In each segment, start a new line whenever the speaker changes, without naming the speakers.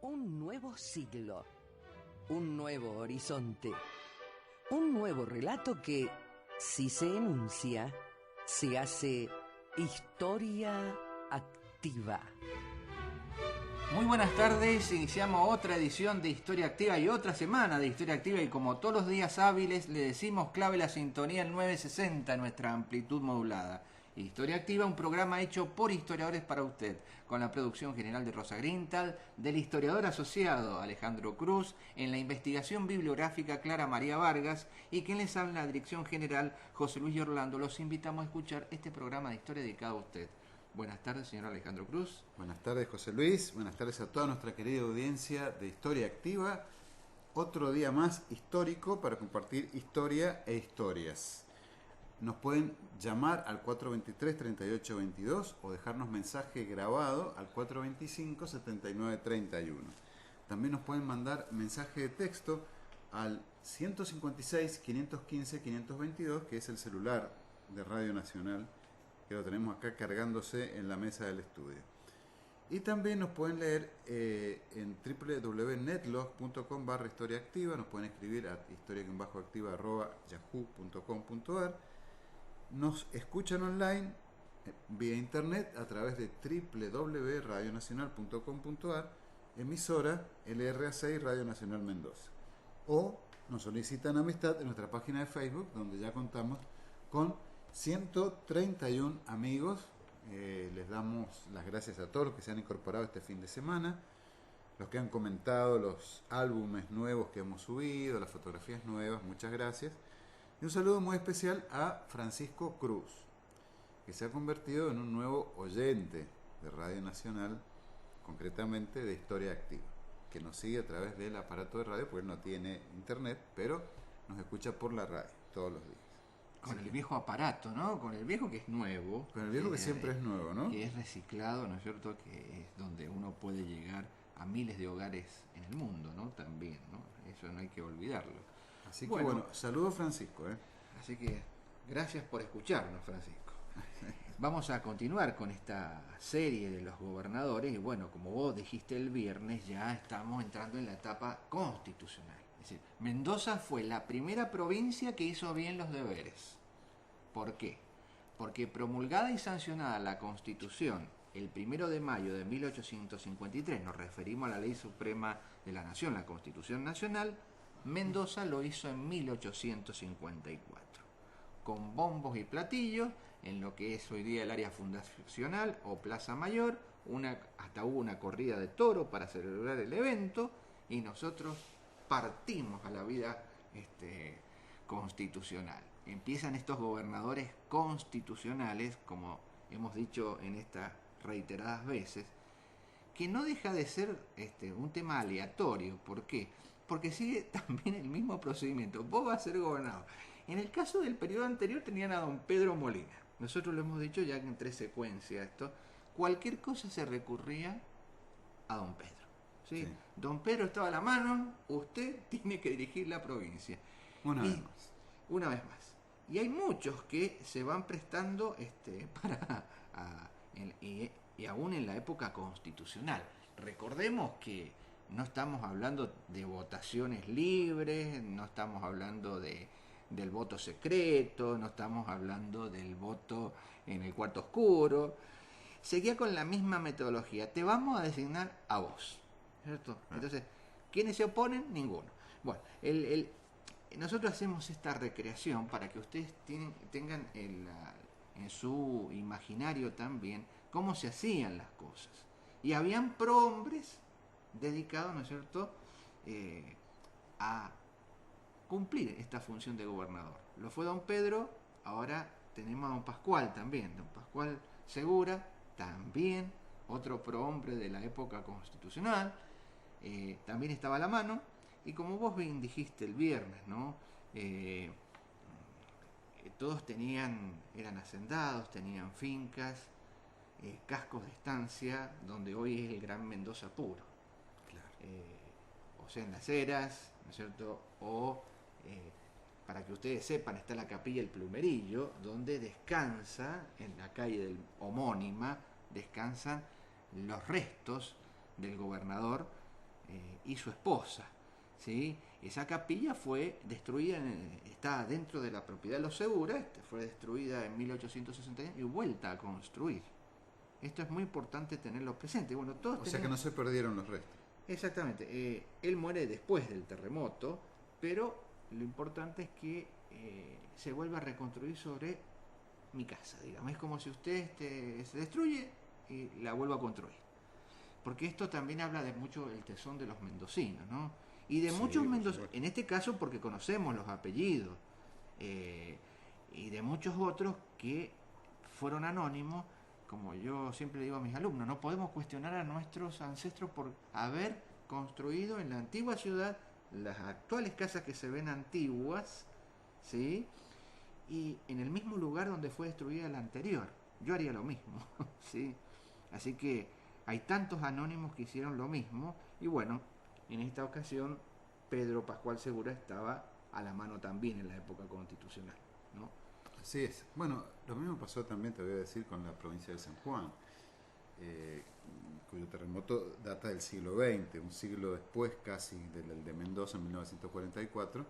Un nuevo siglo, un nuevo horizonte, un nuevo relato que, si se enuncia, se hace historia activa.
Muy buenas tardes, iniciamos otra edición de Historia Activa y otra semana de Historia Activa, y como todos los días hábiles le decimos clave la sintonía el 960, nuestra amplitud modulada. Historia Activa, un programa hecho por historiadores para usted, con la producción general de Rosa Grintal, del historiador asociado Alejandro Cruz, en la investigación bibliográfica Clara María Vargas, y quien les habla en la dirección general José Luis Orlando. Los invitamos a escuchar este programa de historia dedicado a usted. Buenas tardes, señor Alejandro Cruz.
Buenas tardes, José Luis. Buenas tardes a toda nuestra querida audiencia de Historia Activa. Otro día más histórico para compartir historia e historias. Nos pueden llamar al 423-3822 o dejarnos mensaje grabado al 425-7931. También nos pueden mandar mensaje de texto al 156-515-522, que es el celular de Radio Nacional, que lo tenemos acá cargándose en la mesa del estudio. Y también nos pueden leer en www.netlog.com/historiaactiva. Nos pueden escribir a historia-activa@yahoo.com.ar. Nos escuchan online vía internet a través de www.radionacional.com.ar, emisora LRA6 Radio Nacional Mendoza. O nos solicitan amistad en nuestra página de Facebook, donde ya contamos con 131 amigos. Les damos las gracias a todos los que se han incorporado este fin de semana, los que han comentado los álbumes nuevos que hemos subido, las fotografías nuevas, muchas gracias. Y un saludo muy especial a Francisco Cruz, que se ha convertido en un nuevo oyente de Radio Nacional, concretamente de Historia Activa, que nos sigue a través del aparato de radio, porque él no tiene internet, pero nos escucha por la radio todos los días.
Con el viejo aparato, ¿no? Con el viejo que es nuevo.
Con el viejo que siempre es nuevo, ¿no?
Que es reciclado, ¿no es cierto? Que es donde uno puede llegar a miles de hogares en el mundo, ¿no? También, ¿no? Eso no hay que olvidarlo.
Así que bueno, saludos Francisco,
Así que gracias por escucharnos, Francisco. Vamos a continuar con esta serie de los gobernadores, y bueno, como vos dijiste el viernes, ya estamos entrando en la etapa constitucional. Es decir, Mendoza fue la primera provincia que hizo bien los deberes. ¿Por qué? Porque promulgada y sancionada la Constitución el 1 de mayo de 1853, nos referimos a la Ley Suprema de la Nación, la Constitución Nacional, Mendoza lo hizo en 1854, con bombos y platillos, en lo que es hoy día el área fundacional o Plaza Mayor. Hasta hubo una corrida de toro para celebrar el evento, y nosotros partimos a la vida constitucional. Empiezan estos gobernadores constitucionales, como hemos dicho en estas reiteradas veces, que no deja de ser un tema aleatorio. ¿Por qué? Porque sigue también el mismo procedimiento. Vos vas a ser gobernador. En el caso del periodo anterior tenían a don Pedro Molina. Nosotros lo hemos dicho ya en 3 secuencias esto. Cualquier cosa se recurría a don Pedro. ¿Sí? Sí. Don Pedro estaba a la mano, usted tiene que dirigir la provincia.
Una vez más.
Una vez más. Y hay muchos que se van prestando y aún en la época constitucional. Recordemos que no estamos hablando de votaciones libres, no estamos hablando del voto secreto, no estamos hablando del voto en el cuarto oscuro. Seguía con la misma metodología. Te vamos a designar a vos, ¿cierto? Entonces, ¿quiénes se oponen? Ninguno. Bueno, nosotros hacemos esta recreación para que ustedes tengan en su imaginario también cómo se hacían las cosas. Y habían prohombres dedicados, ¿no es cierto?, a cumplir esta función de gobernador. Lo fue don Pedro, ahora tenemos a don Pascual también, don Pascual Segura, también otro prohombre de la época constitucional, también estaba a la mano. Y como vos bien dijiste el viernes, ¿no? Todos eran hacendados, tenían fincas, cascos de estancia, donde hoy es el Gran Mendoza Puro.
Claro.
O sea, en Las Heras, ¿no es cierto? O, para que ustedes sepan, está la Capilla El Plumerillo, donde descansa, en la calle homónima, descansan los restos del gobernador y su esposa. ¿Sí? Esa capilla fue destruida, está dentro de la propiedad de los Segura, fue destruida en 1861 y vuelta a construir. Esto es muy importante tenerlo presente. Bueno,
O sea que no se perdieron los restos.
Exactamente. Él muere después del terremoto, pero lo importante es que se vuelve a reconstruir sobre mi casa, digamos. Es como si usted se destruye y la vuelva a construir. Porque esto también habla de mucho el tesón de los mendocinos, ¿no? Y de muchos mendocinos, en este caso porque conocemos los apellidos, y de muchos otros que fueron anónimos, como yo siempre digo a mis alumnos, no podemos cuestionar a nuestros ancestros por haber construido en la antigua ciudad las actuales casas que se ven antiguas, ¿sí? Y en el mismo lugar donde fue destruida la anterior. Yo haría lo mismo, ¿sí? Así que hay tantos anónimos que hicieron lo mismo, y bueno, en esta ocasión Pedro Pascual Segura estaba a la mano también en la época constitucional, ¿no?
Así es. Bueno, lo mismo pasó también, te voy a decir, con la provincia de San Juan, cuyo terremoto data del siglo XX, un siglo después casi del de Mendoza en 1944,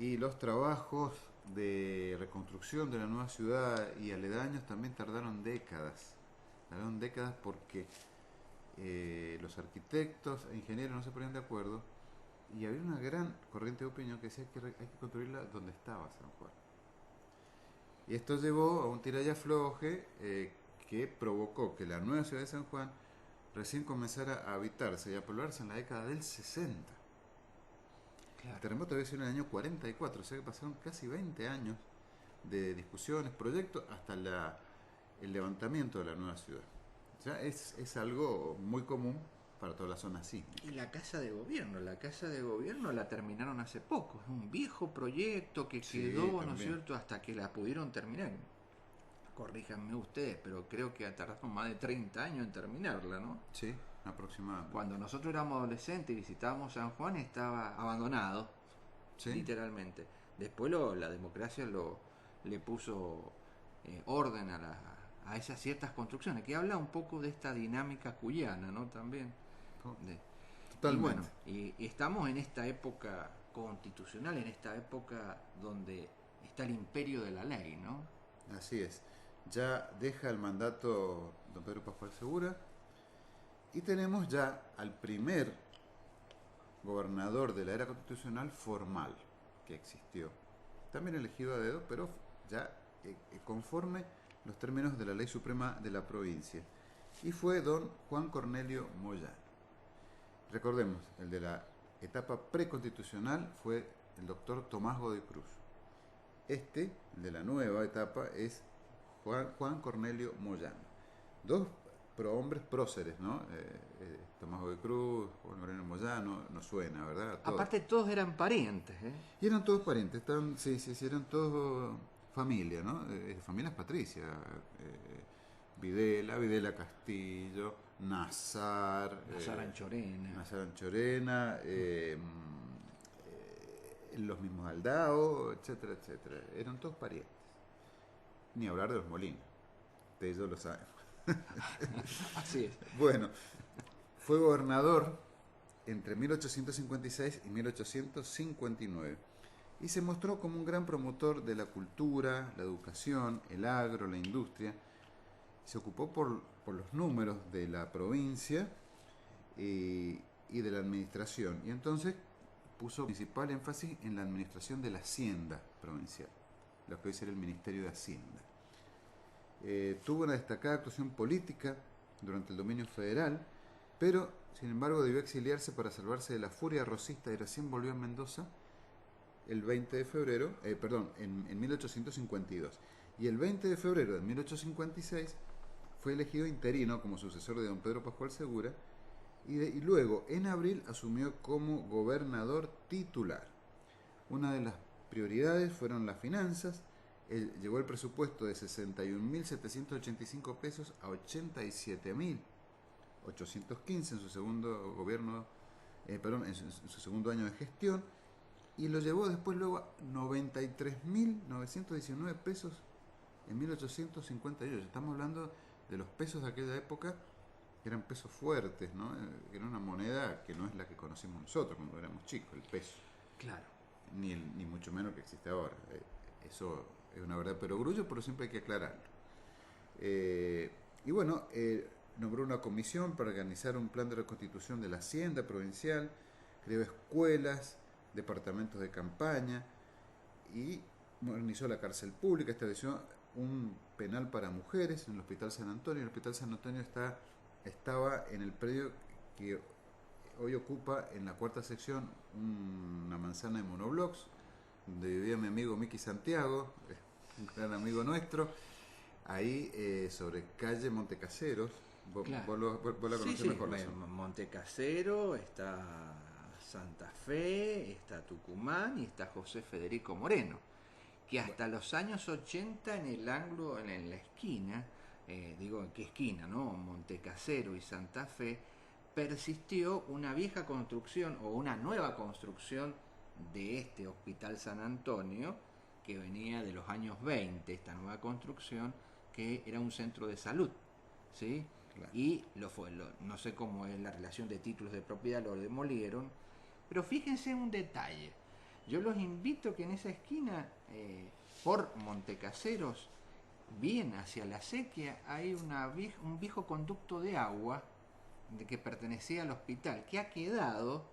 y los trabajos de reconstrucción de la nueva ciudad y aledaños también tardaron décadas porque los arquitectos e ingenieros no se ponían de acuerdo, y había una gran corriente de opinión que decía que hay que construirla donde estaba San Juan. Y esto llevó a un tira y afloje que provocó que la nueva ciudad de San Juan recién comenzara a habitarse y a poblarse en la década del 60. Claro. El terremoto había sido en el año 44, o sea que pasaron casi 20 años de discusiones, proyectos, hasta el levantamiento de la nueva ciudad. O sea, es algo muy común para toda la zona sísmica.
Y la casa de gobierno la terminaron hace poco, es un viejo proyecto que quedó, también, ¿no es cierto?, hasta que la pudieron terminar. Corríjanme ustedes, pero creo que tardaron más de 30 años en terminarla, ¿no?
Sí, aproximadamente.
Cuando nosotros éramos adolescentes y visitábamos San Juan, estaba abandonado, ¿sí?, literalmente. Después la democracia le puso orden a esas ciertas construcciones, que habla un poco de esta dinámica cuyana, ¿no? También.
Totalmente.
Y bueno, y estamos en esta época constitucional, en esta época donde está el imperio de la ley, ¿no?
Así es. Ya deja el mandato don Pedro Pascual Segura y tenemos ya al primer gobernador de la era constitucional formal que existió. También elegido a dedo, pero ya conforme los términos de la ley suprema de la provincia. Y fue don Juan Cornelio Moyano. Recordemos, el de la etapa preconstitucional fue el doctor Tomás Godoy Cruz. El de la nueva etapa, es Juan Cornelio Moyano. Dos hombres próceres, ¿no? Tomás Godoy Cruz, Juan Cornelio Moyano, nos suena, ¿verdad?
Aparte todos eran parientes, ¿eh?
Y eran todos parientes, sí, eran todos familia, ¿no? Familias patricias. Videla Castillo, Nazar Anchorena, los mismos Aldao, etcétera, etcétera. Eran todos parientes. Ni hablar de los Molinos. De ellos lo saben.
Así es.
Bueno, fue gobernador entre 1856 y 1859 y se mostró como un gran promotor de la cultura, la educación, el agro, la industria. Se ocupó por los números de la provincia y de la administración, y entonces puso principal énfasis en la administración de la hacienda provincial, lo que hoy será el Ministerio de Hacienda. Tuvo una destacada actuación política durante el dominio federal, pero sin embargo debió exiliarse para salvarse de la furia rosista y recién volvió a Mendoza el 20 de febrero, en 1852. Y el 20 de febrero de 1856 fue elegido interino como sucesor de don Pedro Pascual Segura y luego en abril asumió como gobernador titular. Una de las prioridades fueron las finanzas. Él llevó el presupuesto de 61.785 pesos a 87.815 en su segundo gobierno, en su segundo año de gestión, y lo llevó luego a 93.919 pesos en 1858. Estamos hablando de los pesos de aquella época eran pesos fuertes, ¿no? Era una moneda que no es la que conocimos nosotros cuando éramos chicos, el peso.
Claro.
Ni mucho menos que existe ahora. Eso es una verdad perogrullo, pero siempre hay que aclararlo. Y bueno, nombró una comisión para organizar un plan de reconstitución de la hacienda provincial, creó escuelas, departamentos de campaña y modernizó la cárcel pública, estableció un penal para mujeres en el Hospital San Antonio. El Hospital San Antonio estaba en el predio que hoy ocupa en la cuarta sección una manzana de monoblocks, donde vivía mi amigo Miki Santiago, un gran amigo nuestro, ahí sobre calle Montecaseros.
Claro.
Vos la conocés mejor.
Montecasero, está Santa Fe, está Tucumán y está José Federico Moreno, que hasta los años 80 en el ángulo, en la esquina, digo, ¿en qué esquina, no? Montecasero y Santa Fe, persistió una vieja construcción o una nueva construcción de este Hospital San Antonio, que venía de los años 20, esta nueva construcción, que era un centro de salud, ¿sí? Claro. Y no sé cómo es la relación de títulos de propiedad, lo demolieron, pero fíjense un detalle. Yo los invito que en esa esquina, por Montecaseros, bien hacia la Acequia, hay un viejo conducto de agua que pertenecía al hospital, que ha quedado,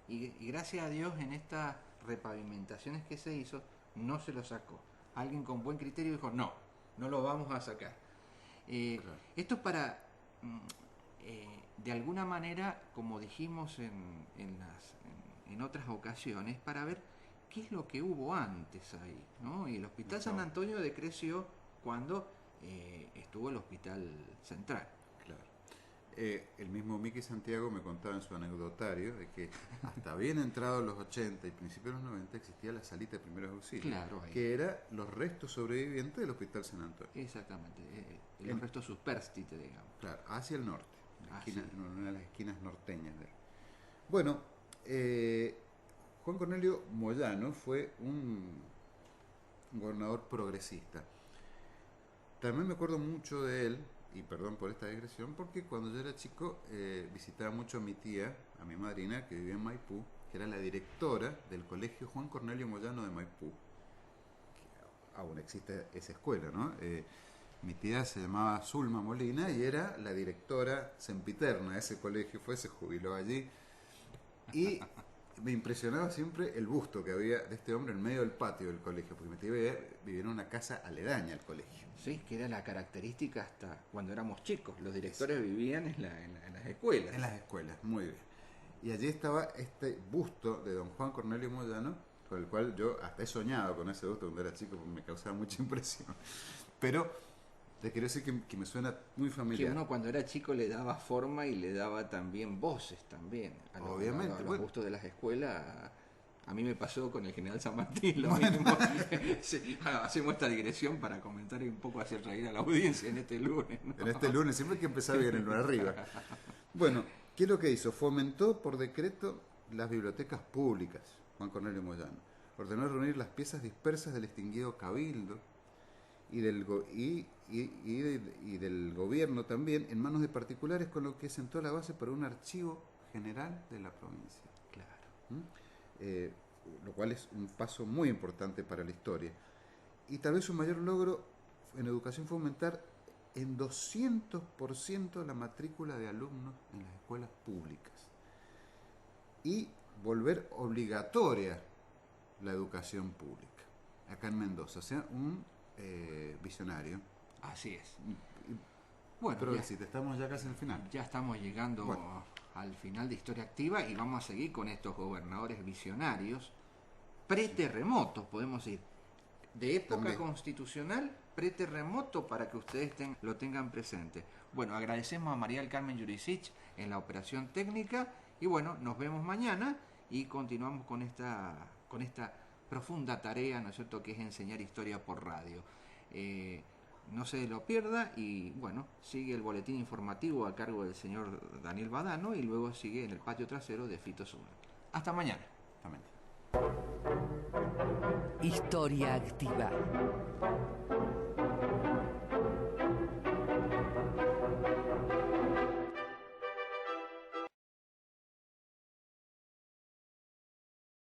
y gracias a Dios en estas repavimentaciones que se hizo, no se lo sacó. Alguien con buen criterio dijo, no lo vamos a sacar. Claro. Esto es para, de alguna manera, como dijimos en otras ocasiones, para ver qué es lo que hubo antes ahí, ¿no? Y el Hospital San Antonio decreció cuando estuvo el Hospital Central.
Claro. El mismo Miki Santiago me contaba en su anecdotario de que hasta bien entrados los 80 y principios de los 90 existía la salita de primeros auxilios, claro, que era los restos sobrevivientes del Hospital San Antonio.
Exactamente, los restos superstite, digamos.
Claro, hacia el norte, una de las esquinas norteñas. Bueno, Juan Cornelio Moyano fue un gobernador progresista. También me acuerdo mucho de él, y perdón por esta digresión, porque cuando yo era chico visitaba mucho a mi tía, a mi madrina, que vivía en Maipú, que era la directora del colegio Juan Cornelio Moyano de Maipú. Que aún existe esa escuela, ¿no? Mi tía se llamaba Zulma Molina y era la directora sempiterna de ese colegio, se jubiló allí. Y me impresionaba siempre el busto que había de este hombre en medio del patio del colegio, porque mi tía vivía en una casa aledaña al colegio.
Sí, que era la característica hasta cuando éramos chicos. Los directores vivían en las escuelas.
En las escuelas, muy bien. Y allí estaba este busto de don Juan Cornelio Moyano, con el cual yo hasta he soñado con ese busto cuando era chico, porque me causaba mucha impresión. Pero te quiero decir que me suena muy familiar.
Que uno cuando era chico le daba forma y le daba también voces también.
Obviamente.
A los bustos de las escuelas. A mí me pasó con el general San Martín, lo mismo. Sí, hacemos esta digresión para comentar un poco, hacer reír a la audiencia en este lunes, ¿no?
En este lunes, siempre hay que empezar bien el lunes arriba. Bueno, ¿qué es lo que hizo? Fomentó por decreto las bibliotecas públicas, Juan Cornelio Moyano. Ordenó reunir las piezas dispersas del extinguido Cabildo y del gobierno también en manos de particulares, con lo que sentó la base para un archivo general de la provincia.
Claro.
Lo cual es un paso muy importante para la historia. Y tal vez su mayor logro en educación fue aumentar en 200% la matrícula de alumnos en las escuelas públicas y volver obligatoria la educación pública acá en Mendoza. O sea, un visionario.
Así es.
Bueno, pero estamos ya casi en el final.
Ya estamos llegando al final de Historia Activa y vamos a seguir con estos gobernadores visionarios preterremotos, podemos decir, de época también constitucional, preterremoto, para que ustedes lo tengan presente. Bueno, agradecemos a María del Carmen Jurisic en la operación técnica y bueno, nos vemos mañana y continuamos con esta profunda tarea, ¿no es cierto?, que es enseñar historia por radio. No se lo pierda y bueno, sigue el boletín informativo a cargo del señor Daniel Badano y luego sigue en el patio trasero de Fito Zuna. Hasta mañana.
Amén.
Historia Activa.